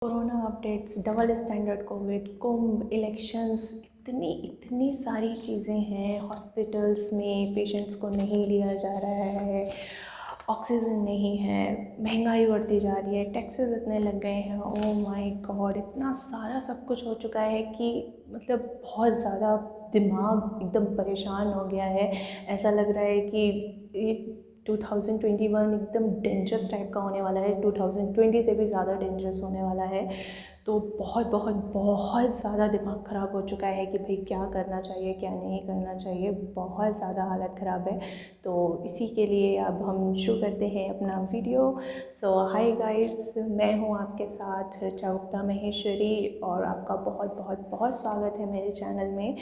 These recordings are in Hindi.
Corona updates, double standard COVID, Kumbh, elections, इतनी सारी चीज़ें हैं। हॉस्पिटल्स में पेशेंट्स को नहीं लिया जा रहा है, ऑक्सीजन नहीं है, महंगाई बढ़ती जा रही है, टैक्सेस इतने लग गए हैं। ओह माय गॉड, इतना सारा सब कुछ हो चुका है कि मतलब बहुत ज़्यादा दिमाग एकदम परेशान हो गया है। ऐसा लग रहा है कि ये 2021 एकदम डेंजरस टाइप का होने वाला है, 2020 से भी ज़्यादा डेंजरस होने वाला है। तो बहुत बहुत बहुत ज़्यादा दिमाग ख़राब हो चुका है कि भाई क्या करना चाहिए, क्या नहीं करना चाहिए। बहुत ज़्यादा हालत ख़राब है। तो इसी के लिए अब हम शुरू करते हैं अपना वीडियो। सो हाय गाइस, मैं हूँ आपके साथ ऋचा गुप्ता महेश्वरी और आपका बहुत बहुत बहुत स्वागत है मेरे चैनल में।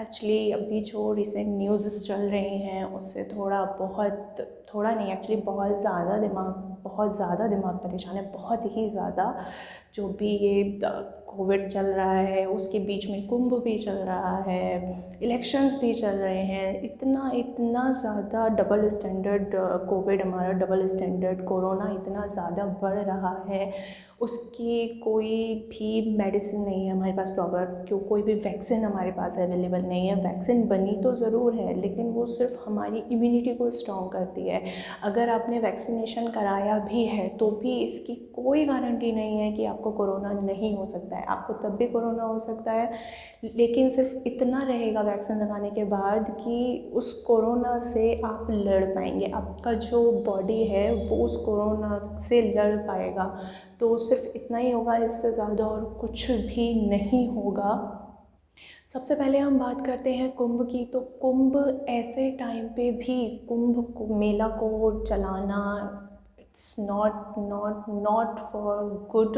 एक्चुअली अभी जो रिसेंट न्यूज़ चल रही हैं उससे थोड़ा नहीं, एक्चुअली बहुत ज़्यादा दिमाग परेशान है, बहुत ही ज़्यादा। जो भी ये कोविड चल रहा है, उसके बीच में कुंभ भी चल रहा है, इलेक्शंस भी चल रहे हैं। इतना ज़्यादा डबल स्टैंडर्ड कोविड, हमारा डबल स्टैंडर्ड कोरोना इतना ज़्यादा बढ़ रहा है। उसकी कोई भी मेडिसिन नहीं है हमारे पास प्रॉपर, कोई भी वैक्सीन हमारे पास अवेलेबल नहीं है। वैक्सीन बनी तो ज़रूर है, लेकिन वो सिर्फ हमारी इम्यूनिटी को स्ट्रॉन्ग करती है। अगर आपने वैक्सीनेशन कराया भी है तो भी इसकी कोई गारंटी नहीं है कि आपको कोरोना नहीं हो सकता है। आपको तब भी कोरोना हो सकता है, लेकिन सिर्फ इतना रहेगा वैक्सीन लगाने के बाद कि उस कोरोना से आप लड़ पाएंगे। आपका जो बॉडी है वो उस कोरोना से लड़ पाएगा। तो सिर्फ इतना ही होगा, इससे ज़्यादा और कुछ भी नहीं होगा। सबसे पहले हम बात करते हैं कुंभ की। तो कुंभ ऐसे टाइम पे भी कुंभ को, मेला को चलाना, इट्स नॉट फॉर गुड।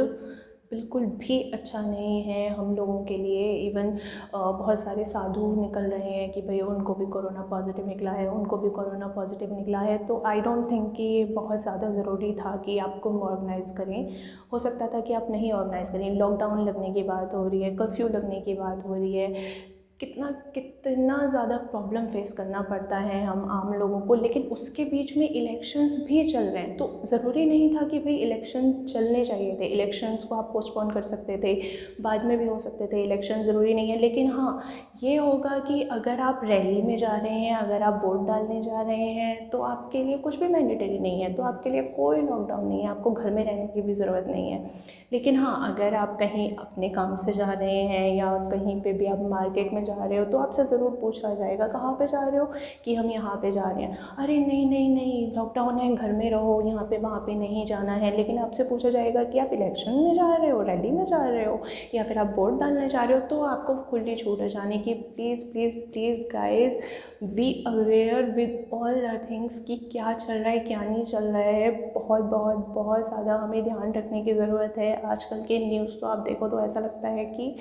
बिल्कुल भी अच्छा नहीं है हम लोगों के लिए। इवन बहुत सारे साधु निकल रहे हैं कि भाई उनको भी कोरोना पॉजिटिव निकला है, उनको भी कोरोना पॉजिटिव निकला है। तो आई डोंट थिंक कि ये बहुत ज़्यादा ज़रूरी था कि आप कुंभ ऑर्गेनाइज़ करें। हो सकता था कि आप नहीं ऑर्गेनाइज़ करें। लॉकडाउन लगने की बात हो रही है, कर्फ्यू लगने की बात हो रही है, कितना ज़्यादा प्रॉब्लम फेस करना पड़ता है हम आम लोगों को। लेकिन उसके बीच में इलेक्शंस भी चल रहे हैं, तो ज़रूरी नहीं था कि भाई इलेक्शन चलने चाहिए थे। इलेक्शंस को आप पोस्टपोन कर सकते थे, बाद में भी हो सकते थे। इलेक्शन ज़रूरी नहीं है। लेकिन हाँ, ये होगा कि अगर आप रैली में जा रहे हैं, अगर आप वोट डालने जा रहे हैं, तो आपके लिए कुछ भी मैंडेटरी नहीं है, तो आपके लिए कोई लॉकडाउन नहीं है, आपको घर में रहने की भी ज़रूरत नहीं है। लेकिन हाँ, अगर आप कहीं अपने काम से जा रहे हैं या कहीं पे भी आप मार्केट में जा रहे हो तो आपसे ज़रूर पूछा जाएगा कहाँ पे जा रहे हो, कि हम यहाँ पे जा रहे हैं। अरे नहीं नहीं नहीं, लॉकडाउन है, घर में रहो, यहाँ पे वहाँ पे नहीं जाना है। लेकिन आपसे पूछा जाएगा कि आप इलेक्शन में जा रहे हो, रैली में जा रहे हो, या फिर आप वोट डालने जा रहे हो, तो आपको खुली छूट है जाने की। Please please please guys, be aware with all the things कि क्या चल रहा है, क्या नहीं चल रहा है। बहुत बहुत बहुत ज़्यादा हमें ध्यान रखने की ज़रूरत है। आजकल के न्यूज़ तो आप देखो तो ऐसा लगता है कि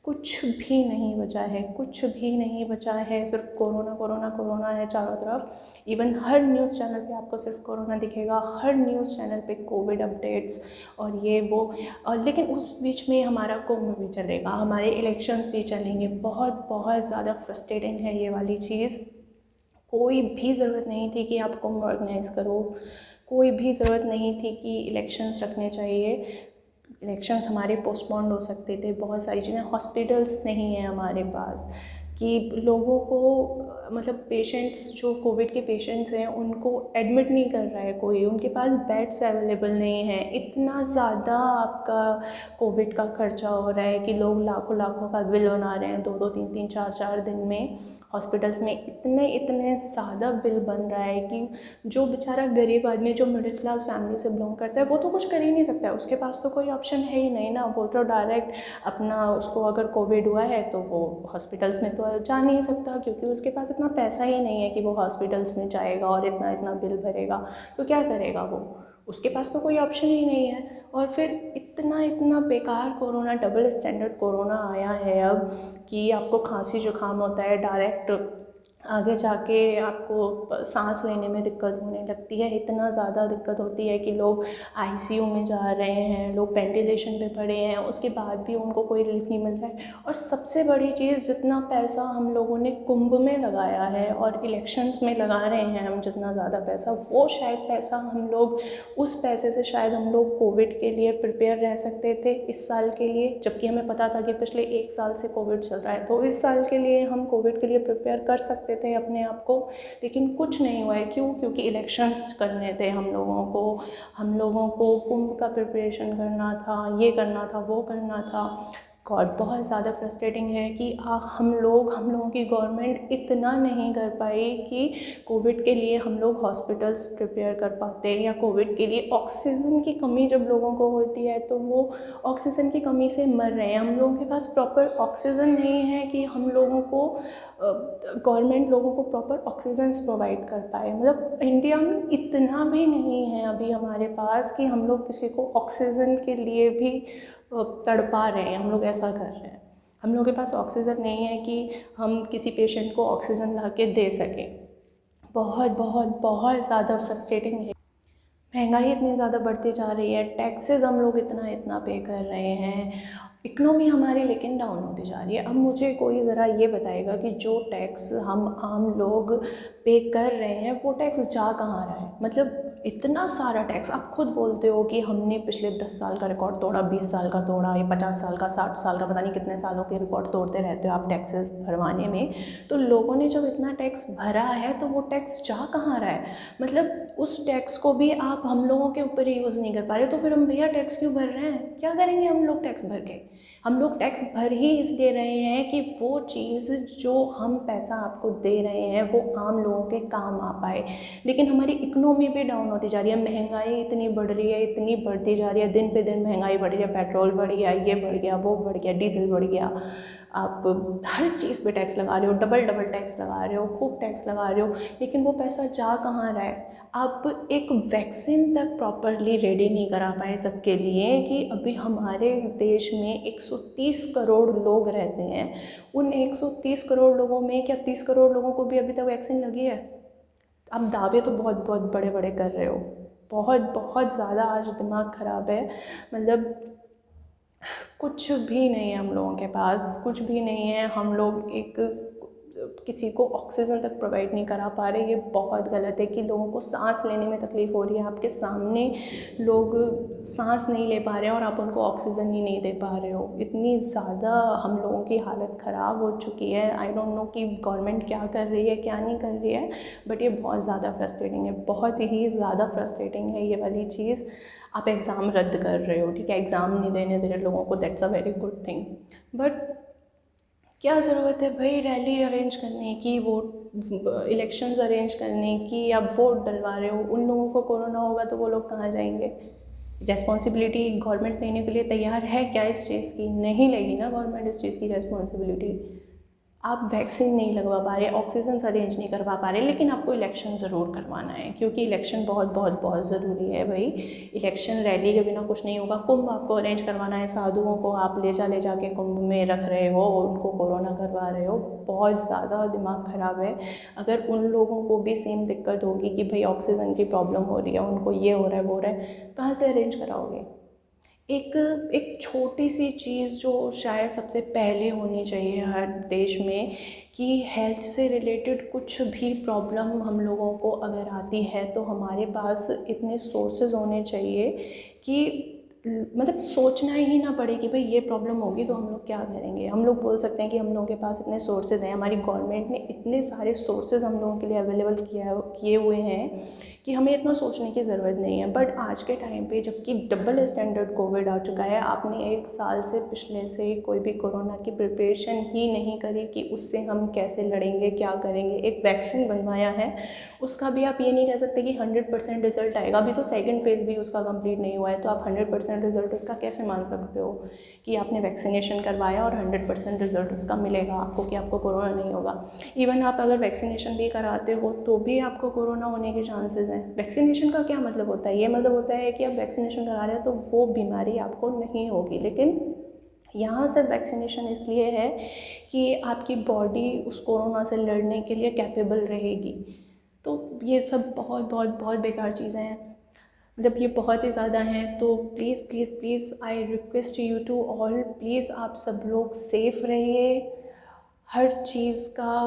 कुछ भी नहीं बचा है, कुछ भी नहीं बचा है। सिर्फ कोरोना कोरोना कोरोना है चारों तरफ। इवन हर न्यूज़ चैनल पे आपको सिर्फ कोरोना दिखेगा, हर न्यूज़ चैनल पे कोविड अपडेट्स और ये वो। और लेकिन उस बीच में हमारा कुंभ भी चलेगा, हमारे इलेक्शंस भी चलेंगे। बहुत बहुत ज़्यादा फ्रस्ट्रेटिंग है ये वाली चीज़। कोई भी ज़रूरत नहीं थी कि आप कुंभ ऑर्गेनाइज़ करो, कोई भी ज़रूरत नहीं थी कि इलेक्शंस रखने चाहिए। इलेक्शंस हमारे पोस्टपोन्ड हो सकते थे। बहुत सारी चीज़ें, हॉस्पिटल्स नहीं है हमारे पास कि लोगों को, मतलब पेशेंट्स, जो कोविड के पेशेंट्स हैं उनको एडमिट नहीं कर रहा है कोई, उनके पास बेड्स अवेलेबल नहीं है। इतना ज़्यादा आपका कोविड का खर्चा हो रहा है कि लोग लाखों लाखों का बिल बना रहे हैं, 2-2 3-3 4-4 दिन में। हॉस्पिटल्स में इतने ज़्यादा बिल बन रहा है कि जो बेचारा गरीब आदमी, जो मिडिल क्लास फैमिली से बिलोंग करता है, वो तो कुछ कर ही नहीं सकता है। उसके पास तो कोई ऑप्शन है ही नहीं ना। वो तो डायरेक्ट अपना, उसको अगर कोविड हुआ है तो वो हॉस्पिटल्स में तो जा नहीं सकता, क्योंकि उसके पास इतना पैसा ही नहीं है कि वो हॉस्पिटल्स में जाएगा और इतना इतना बिल भरेगा। तो क्या करेगा वो? उसके पास तो कोई ऑप्शन ही नहीं है। और फिर इतना बेकार कोरोना, डबल स्टैंडर्ड कोरोना आया है अब कि आपको खांसी जुकाम होता है, डायरेक्ट आगे जाके आपको सांस लेने में दिक्कत होने लगती है। इतना ज़्यादा दिक्कत होती है कि लोग आईसीयू में जा रहे हैं, लोग वेंटिलेशन पे पड़े हैं, उसके बाद भी उनको कोई रिलीफ नहीं मिल रहा है। और सबसे बड़ी चीज़, जितना पैसा हम लोगों ने कुंभ में लगाया है और इलेक्शंस में लगा रहे हैं हम जितना ज़्यादा पैसा, वो शायद पैसा हम लोग, उस पैसे से शायद हम लोग कोविड के लिए प्रिपेयर रह सकते थे इस साल के लिए, जबकि हमें पता था कि पिछले 1 साल से कोविड चल रहा है। तो इस साल के लिए हम कोविड के लिए प्रिपेयर कर सकते थे अपने आप को, लेकिन कुछ नहीं हुआ है। क्यों? क्योंकि इलेक्शंस करने थे हम लोगों को कुंभ का प्रिपरेशन करना था, ये करना था, वो करना था। गॉड, बहुत ज़्यादा फ्रस्ट्रेटिंग है कि हम लोगों की गवर्नमेंट इतना नहीं कर पाई कि कोविड के लिए हम लोग हॉस्पिटल्स प्रिपेयर कर पाते, या कोविड के लिए ऑक्सीजन की कमी जब लोगों को होती है तो वो ऑक्सीजन की कमी से मर रहे हैं। हम लोगों के पास प्रॉपर ऑक्सीजन नहीं है कि हम लोगों को, गवर्नमेंट लोगों को प्रॉपर ऑक्सीजन प्रोवाइड कर पाए। मतलब इंडिया में इतना भी नहीं है अभी हमारे पास कि हम लोग किसी को ऑक्सीजन के लिए भी तड़पा रहे हैं, हम लोग ऐसा कर रहे हैं। हम लोग के पास ऑक्सीजन नहीं है कि हम किसी पेशेंट को ऑक्सीजन ला के दे सकें। बहुत बहुत बहुत ज़्यादा फ्रस्ट्रेटिंग है। महंगाई इतनी ज़्यादा बढ़ती जा रही है, टैक्सेस हम लोग इतना इतना पे कर रहे हैं, इकोनॉमी हमारी लेकिन डाउन होती जा रही है। अब मुझे कोई ज़रा ये बताएगा कि जो टैक्स हम आम लोग पे कर रहे हैं वो टैक्स जा कहाँ रहा है? मतलब इतना सारा टैक्स, आप खुद बोलते हो कि हमने पिछले 10 साल का रिकॉर्ड तोड़ा, 20 साल का तोड़ा, या 50 साल का, 60 साल का, पता नहीं कितने सालों के रिकॉर्ड तोड़ते रहते हो आप टैक्सेस भरवाने में। तो लोगों ने जब इतना टैक्स भरा है तो वो टैक्स जा कहाँ रहा है? मतलब उस टैक्स को भी आप हम लोगों के ऊपर ही यूज़ नहीं कर पा रहे, तो फिर हम भैया टैक्स क्यों भर रहे हैं? क्या करेंगे हम लोग टैक्स भर के? हम लोग टैक्स भर ही इसलिए रहे हैं कि वो चीज़ जो हम पैसा आपको दे रहे हैं वो आम लोगों के काम आ पाए। लेकिन हमारी इकोनॉमी भी डाउन होती जा रही है, महंगाई इतनी बढ़ रही है, इतनी बढ़ती जा रही है, दिन पे दिन महंगाई बढ़ रही है, पेट्रोल बढ़ गया, ये बढ़ गया, वो बढ़ गया, डीजल बढ़ गया, आप हर चीज़ पे टैक्स लगा रहे हो, डबल डबल टैक्स लगा रहे हो, खूब टैक्स लगा रहे हो, लेकिन वो पैसा जा कहाँ रहा है? आप एक वैक्सीन तक प्रॉपरली रेडी नहीं करा पाए सबके लिए कि अभी हमारे देश में 130 करोड़ लोग रहते हैं। उन 130 करोड़ लोगों में क्या 30 करोड़ लोगों को भी अभी तक वैक्सीन लगी है? आप दावे तो बहुत बहुत बड़े बड़े कर रहे हो, बहुत बहुत ज़्यादा आज दिमाग ख़राब है। मतलब कुछ भी नहीं है हम लोगों के पास, कुछ भी नहीं है। हम लोग एक किसी को ऑक्सीजन तक प्रोवाइड नहीं करा पा रहे। ये बहुत गलत है कि लोगों को सांस लेने में तकलीफ़ हो रही है, आपके सामने लोग सांस नहीं ले पा रहे हैं और आप उनको ऑक्सीजन ही नहीं दे पा रहे हो। इतनी ज़्यादा हम लोगों की हालत ख़राब हो चुकी है। आई डोंट नो कि गवर्नमेंट क्या कर रही है, क्या नहीं कर रही है, बट ये बहुत ज़्यादा फ्रस्ट्रेटिंग है, बहुत ही ज़्यादा फ्रस्ट्रेटिंग है ये वाली चीज़। आप एग्ज़ाम रद्द कर रहे हो, ठीक है, एग्ज़ाम नहीं देने दे रहे लोगों को, that's a very good thing, but क्या ज़रूरत है भाई रैली अरेंज करने की, वोट इलेक्शंस अरेंज करने की? आप वोट डलवा रहे हो, उन लोगों को कोरोना होगा तो वो लोग कहाँ जाएंगे? रेस्पॉन्सिबिलिटी गवर्नमेंट लेने के लिए तैयार है क्या इस चीज़ की? नहीं लेगी ना गवर्नमेंट इस चीज़ की रेस्पॉन्सिबिलिटी। आप वैक्सीन नहीं लगवा पा रहे, ऑक्सीजन अरेंज नहीं करवा पा रहे, लेकिन आपको इलेक्शन ज़रूर करवाना है, क्योंकि इलेक्शन बहुत बहुत बहुत ज़रूरी है भाई। इलेक्शन रैली के बिना कुछ नहीं होगा। कुंभ आपको अरेंज करवाना है, साधुओं को आप ले जा के कुंभ में रख रहे हो, उनको कोरोना करवा रहे हो, बहुत ज़्यादा दिमाग ख़राब है। अगर उन लोगों को भी सेम दिक्कत होगी कि भाई ऑक्सीजन की प्रॉब्लम हो रही है, उनको ये हो रहा है, वो हो रहा है, कहाँ से अरेंज कराओगे? एक छोटी सी चीज़ जो शायद सबसे पहले होनी चाहिए हर देश में, कि हेल्थ से रिलेटेड कुछ भी प्रॉब्लम हम लोगों को अगर आती है तो हमारे पास इतने सोर्सेज होने चाहिए कि मतलब सोचना ही ना पड़े कि भाई ये प्रॉब्लम होगी तो हम लोग क्या करेंगे। हम लोग बोल सकते हैं कि हम लोगों के पास इतने सोर्सेज हैं, हमारी गवर्नमेंट ने इतने सारे सोर्सेज हम लोगों के लिए अवेलेबल किए हुए हैं कि हमें इतना सोचने की ज़रूरत नहीं है। बट आज के टाइम पे जबकि डबल स्टैंडर्ड कोविड आ चुका है, आपने 1 साल से पिछले से कोई भी कोरोना की प्रिपरेशन ही नहीं करी कि उससे हम कैसे लड़ेंगे, क्या करेंगे। एक वैक्सीन बनवाया है, उसका भी आप ये नहीं कह सकते कि 100% रिजल्ट आएगा। अभी तो सेकंड फेज़ भी उसका कंप्लीट नहीं हुआ है, तो आप 100% रिजल्ट उसका कैसे मान सकते हो कि आपने वैक्सीनेशन करवाया और 100% रिजल्ट उसका मिलेगा आपको कि आपको कोरोना नहीं होगा। इवन आप अगर वैक्सीनेशन भी कराते हो तो भी आपको कोरोना होने के चांसेस हैं। वैक्सीनेशन का क्या मतलब होता है? ये मतलब होता है कि आप वैक्सीनेशन करा रहे हो तो वो बीमारी आपको नहीं होगी, लेकिन यहाँ से वैक्सीनेशन इसलिए है कि आपकी बॉडी उस कोरोना से लड़ने के लिए कैपेबल रहेगी। तो ये सब बहुत बहुत बहुत बेकार चीज़ें हैं, जब ये बहुत ही ज़्यादा हैं। तो please please please I request you to all, please आप सब लोग सेफ़ रहिए। हर चीज़ का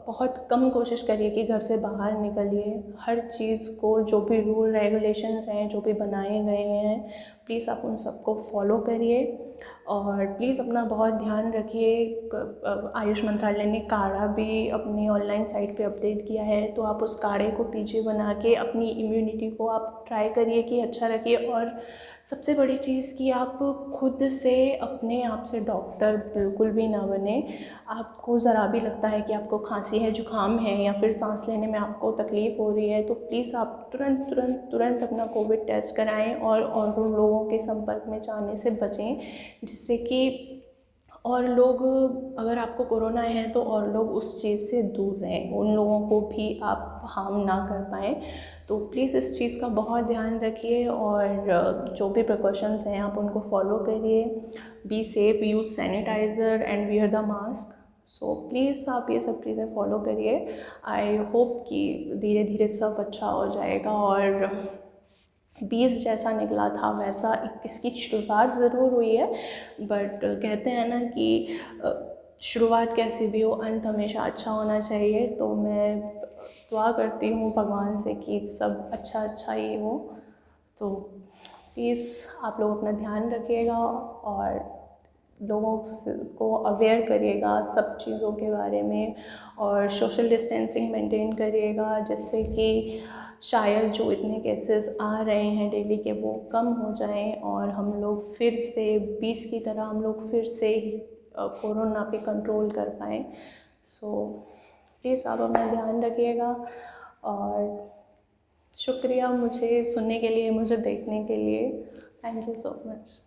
बहुत कम कोशिश करिए कि घर से बाहर निकलिए। हर चीज़ को, जो भी रूल रेगुलेशंस हैं, जो भी बनाए गए हैं, प्लीज़ आप उन सबको फॉलो करिए। और प्लीज़ अपना बहुत ध्यान रखिए। आयुष मंत्रालय ने काढ़ा भी अपनी ऑनलाइन साइट पे अपडेट किया है, तो आप उस काढ़े को पीछे बना के अपनी इम्यूनिटी को आप ट्राई करिए कि अच्छा रखिए। और सबसे बड़ी चीज़ कि आप खुद से अपने आप से डॉक्टर बिल्कुल भी ना बने। आपको ज़रा भी लगता है कि आपको खांसी है, जुकाम है, या फिर सांस लेने में आपको तकलीफ़ हो रही है, तो प्लीज़ आप तुरंत तुरंत तुरंत अपना कोविड टेस्ट कराएं और उन लोगों के संपर्क में जाने से बचें, जिससे कि और लोग, अगर आपको कोरोना है तो और लोग उस चीज़ से दूर रहें, उन लोगों को भी आप हार्म ना कर पाएँ। तो प्लीज़ इस चीज़ का बहुत ध्यान रखिए और जो भी प्रिकॉशंस हैं आप उनको फॉलो करिए। Be safe, use sanitiser and wear the mask. So please आप ये सब चीज़ें फॉलो करिए। आई होप कि धीरे धीरे सब अच्छा हो जाएगा और 20 जैसा निकला था वैसा 21 की शुरुआत ज़रूर हुई है, बट कहते हैं ना कि शुरुआत कैसी भी हो, अंत हमेशा अच्छा होना चाहिए। तो मैं दुआ करती हूँ भगवान से कि सब अच्छा अच्छा ही हो। तो प्लीज़ आप लोग अपना ध्यान रखिएगा और लोगों को अवेयर करिएगा सब चीज़ों के बारे में, और सोशल डिस्टेंसिंग मेंटेन करिएगा, जिससे कि शायद जो इतने केसेस आ रहे हैं डेली के वो कम हो जाएं और हम लोग फिर से 20 की तरह हम लोग फिर से कोरोना पे कंट्रोल कर पाएँ। सो प्लीज़ आप अपना ध्यान रखिएगा और शुक्रिया मुझे सुनने के लिए, मुझे देखने के लिए। Thank you so much.